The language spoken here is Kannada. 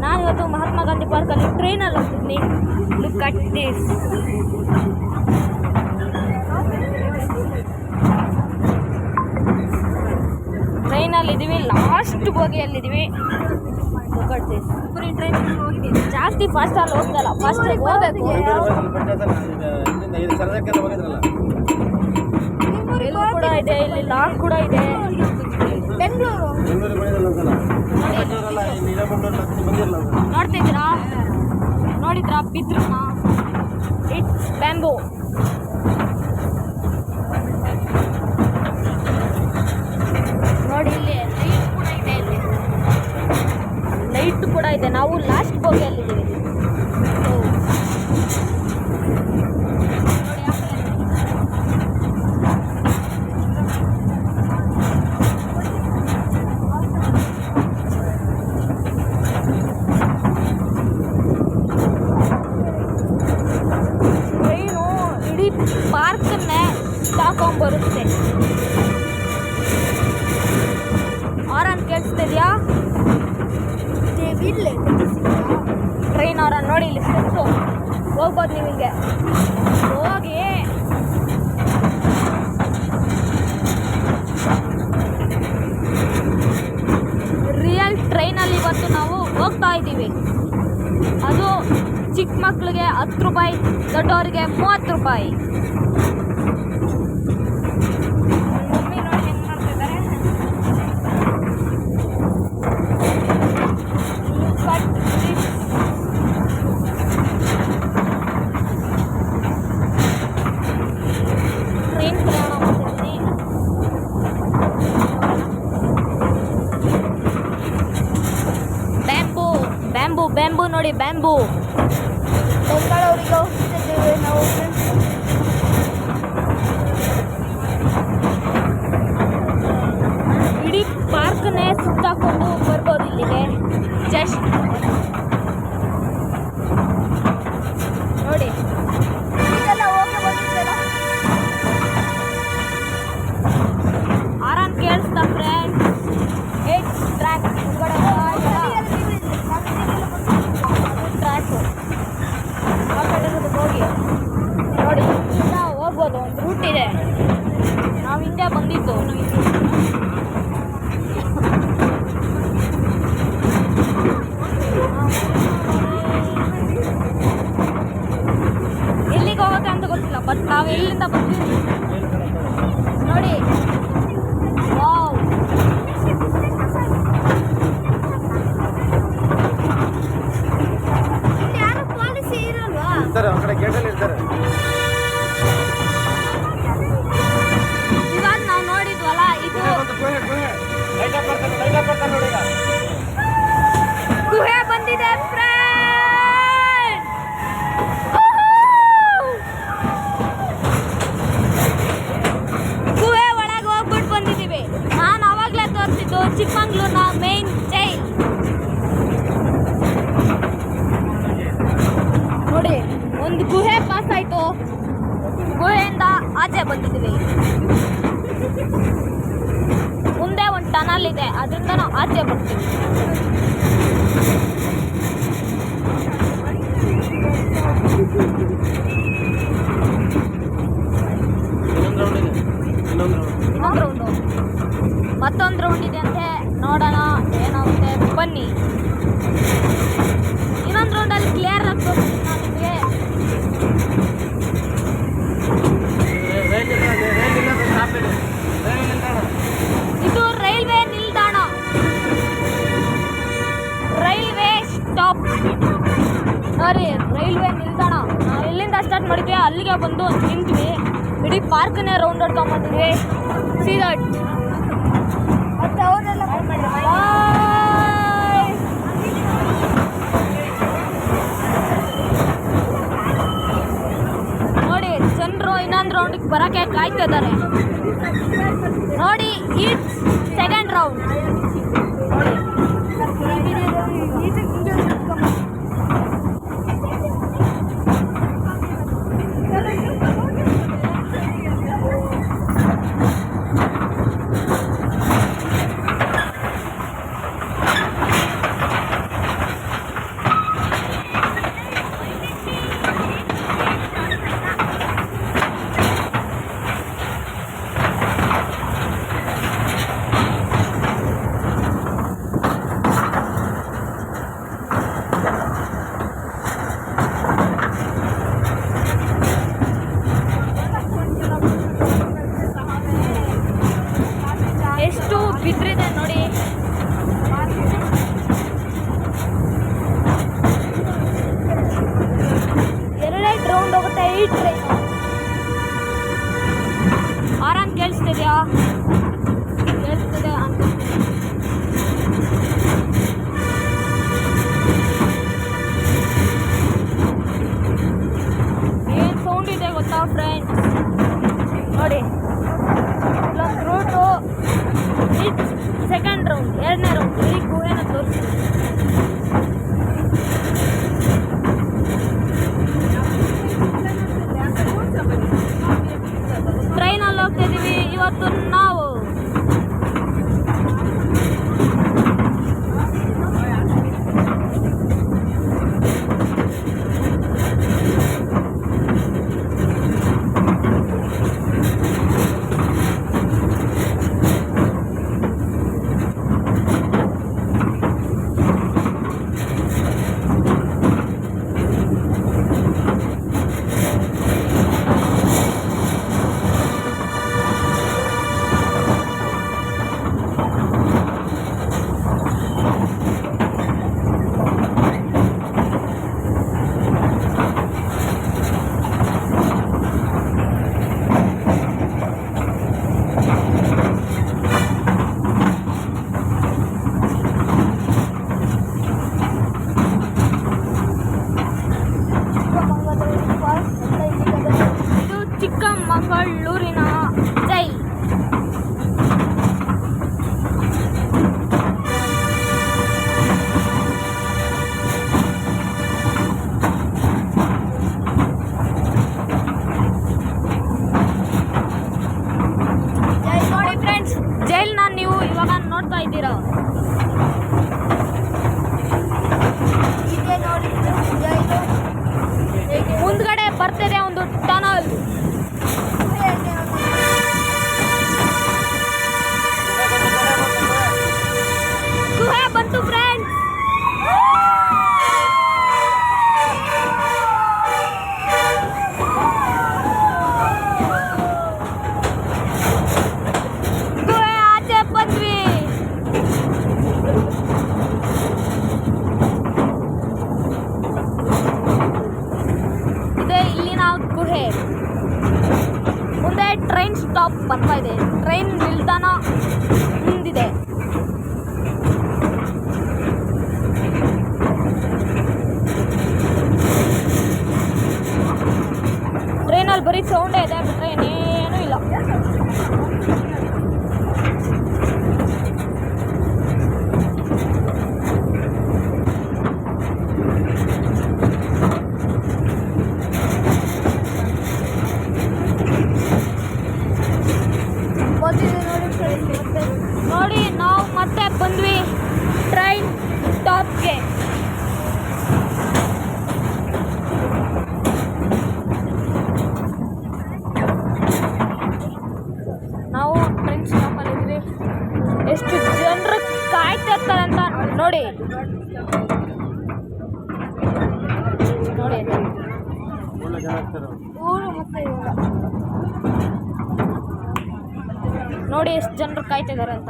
ನಾನು ಇವತ್ತು ಮಹಾತ್ಮ ಗಾಂಧಿ ಪಾರ್ಕಲ್ಲಿ ಟ್ರೈನಲ್ಲಿ ಹೋಗ್ತಿದ್ದೀನಿ. Look at this. ಟ್ರೈನಲ್ಲಿ ಇದ್ದೀವಿ, ಲಾಸ್ಟ್ ಬೋಗಿಯಲ್ಲಿದ್ದೀವಿ. Look at this. ಟ್ರೈನ್ ಹೋಗಿದ್ದೀನಿ, ಜಾಸ್ತಿ ಫಾಸ್ಟಲ್ಲಿ ಹೋಗ್ತಲ್ಲ, ಫಾಸ್ಟ್ ಹೋಗಬೇಕು. ಎಲ್ಲೂ ಕೂಡ ಇದೆ, ಇಲ್ಲಿ ಲಾಂಗ್ ಕೂಡ ಇದೆ. ಬೆಂಗಳೂರು ನೋಡ್ತಿದ್ದೀರಾ, ನೋಡಿದ್ರಾ ಬಿದ್ರನ್ನ? It's bamboo. ನೋಡಿ ಇಲ್ಲಿ ಲೈಟ್ ಕೂಡ ಇದೆ, ಇಲ್ಲಿ ಲೈಟ್ ಕೂಡ ಇದೆ. ನಾವು ಲಾಸ್ಟ್ ಬೋಗಿಯಲ್ಲಿದ್ದೀವಿ. ಟ್ರೈನು ಇಡೀ ಪಾರ್ಕನ್ನೇ ತಾಕೊಂಡ್ಬರುತ್ತೆ. ಆರನ್ ಕೇಳಿಸ್ತಿದ್ಯಾ? ಟ್ರೈನ್ ಆರನ್ ನೋಡಿ, ಇಲ್ಲಿ ಸ್ಟೆಪ್ಸು ಹೋಗ್ಬೋದು ನೀವು. ಹಿಂಗೆ ಹೋಗಿ ರಿಯಲ್ ಟ್ರೈನಲ್ಲಿ ಇವತ್ತು ನಾವು ಹೋಗ್ತಾ ಇದ್ದೀವಿ. ಅದು ಚಿಕ್ಕ ಮಕ್ಕಳಿಗೆ 10 ರೂಪಾಯಿ, ದೊಡ್ಡವರಿಗೆ 30 ರೂಪಾಯಿ. ಮಮ್ಮಿ ನೋಡಿ ಹೆಂಗೆ ಮಾಡ್ತಿದ್ದಾರೆ. ಟ್ರೈನ್ ಪ್ರಯಾಣ ಮಾಡ್ತಿದ್ದೀನಿ. ಬ್ಯಾಂಬೂ ಬ್ಯಾಂಬೂ ಬ್ಯಾಂಬೂ ನೋಡಿ, ಬ್ಯಾಂಬೂ. ಬೆಂಗಳೂರಿಗೆ ಹೋಗ್ತಿದ್ದೇವೆ ನಾವು. ಇಡೀ ಪಾರ್ಕ್ನೇ ಸುತ್ತಾಕೊಂಡು ಬರ್ಬೋದು ಇಲ್ಲಿಗೆ. ಜಸ್ಟ್ ನೋಡಿ, ಆರಾಮ್ ಕೇಳಿಸ್ತಾ ಫ್ರೆಂಡ್ಸ್. ಇಟ್ಸ್ ಟ್ರ್ಯಾಕ್ ಟ್ರ್ಯಾಕು ಆ ಕಡೆ ಹೋಗಿ ನೋಡಿ, ಇಲ್ಲಿಂದ ಹೋಗ್ಬೋದು. ಒಂದು ರೂಟ್ ಇದೆ, ನಾವು ಹಿಂದೆ ಬಂದಿದ್ದು. ಎಲ್ಲಿಗೆ ಹೋಗುತ್ತೆ ಅಂತ ಗೊತ್ತಿಲ್ಲ, ಬಟ್ ನಾವು ಎಲ್ಲಿಂದ ಬಂದಿದ್ದೀವಿ ನೋಡಿ. ವಾವ್, ಯಾರು ಪಾಲಿಸಿ ಇರಲ್ವಾ? ಇವಾಗ ನಾವು ನೋಡಿದ್ವಲ್ಲ, ಇದು ಗುಹೆ ಬಂದಿದೆ ಫ್ರೆಂಡ್. ಗುಹೆ ಒಳಗೆ ಹೋಗ್ಬಿಟ್ಟು ಬಂದಿದ್ದೀವಿ. ನಾನು ಅವಾಗಲೇ ತೋರಿಸಿದ್ದು ಚಿಕ್ಕಮಂಗ್ಳೂರಿನ ಮೇನ್ ಜೈಲ್. ನೋಡಿ, ಒಂದು ಗುಹೆ ಪಾಸ್ ಆಯಿತು, ಗುಹೆಯಿಂದ ಆಚೆ ಬಂದಿದ್ದೀವಿ. ಮುಂದೆ ಒಂದು ಟನಲ್ ಇದೆ, ಅದರಿಂದ ನಾವು ಆಚೆ ಬರ್ತೀವಿ. ಇನ್ನೊಂದು ರೌಂಡು, ಮತ್ತೊಂದು ರೌಂಡ್ ಇದೆ ಅಂತೆ. ನೋಡೋಣ ಏನಾಗುತ್ತೆ, ಬನ್ನಿ. ಇನ್ನೊಂದು ರೌಂಡಲ್ಲಿ ಕ್ಲಿಯರ್ ಆಗಿ ತೋರಿಸ್ತೀನಿ ನಾನು ನಿಮಗೆ. ಇದು ರೈಲ್ವೆ ನಿಲ್ದಾಣ, ರೈಲ್ವೆ ಸ್ಟಾಪ್ ನೋಡಿ, ರೈಲ್ವೆ ನಿಲ್ದಾಣ. ನಾವು ಎಲ್ಲಿಂದ ಸ್ಟಾರ್ಟ್ ಮಾಡಿದ್ವಿ ಅಲ್ಲಿಗೆ ಬಂದು ನಿಂತ್ವಿ. ಇಡೀ ಪಾರ್ಕ್ನೇ ರೌಂಡ್ ಹೊಡ್ಕೊಂಡ್ಬಂದಿದ್ವಿ. See that. ನೋಡಿ, ಜನರು ಇನ್ನೊಂದು ರೌಂಡಿಗೆ ಬರೋಕ್ಕೆ ಕಾಯ್ತಿದ್ದಾರೆ. ನೋಡಿ, ಇಟ್ಸ್ ಸೆಕೆಂಡ್ ರೌಂಡ್. ಸ್ಟಾಪ್ ಬರ್ತಾ ಇದೆ. ಟ್ರೈನ್ ನಿಲ್ದಾಣ ಮುಂದಿದೆ. ಟ್ರೈನಲ್ಲಿ ಬರೀ ಸೌಂಡೇ ಇದೆ, ಬಿಟ್ಟರೆ ಇನ್ನೇನೂ ಇಲ್ಲ. ನೋಡಿ ನಾವು ಮತ್ತೆ ಬಂದ್ವಿ ಟ್ರೈನ್ ಸ್ಟಾಪ್ಗೆ. ನಾವು ಟ್ರೈನ್ ಸ್ಟಾಪಲ್ಲಿದ್ವಿ. ಎಷ್ಟು ಜನರು ಕಾಯ್ತಾ ಇರ್ತಾರೆ ಅಂತ ನೋಡಿ. ನೋಡಿ ನೋಡಿ ಎಷ್ಟು ಜನರು ಕಾಯ್ತಿದ್ದಾರೆ ಅಂತ.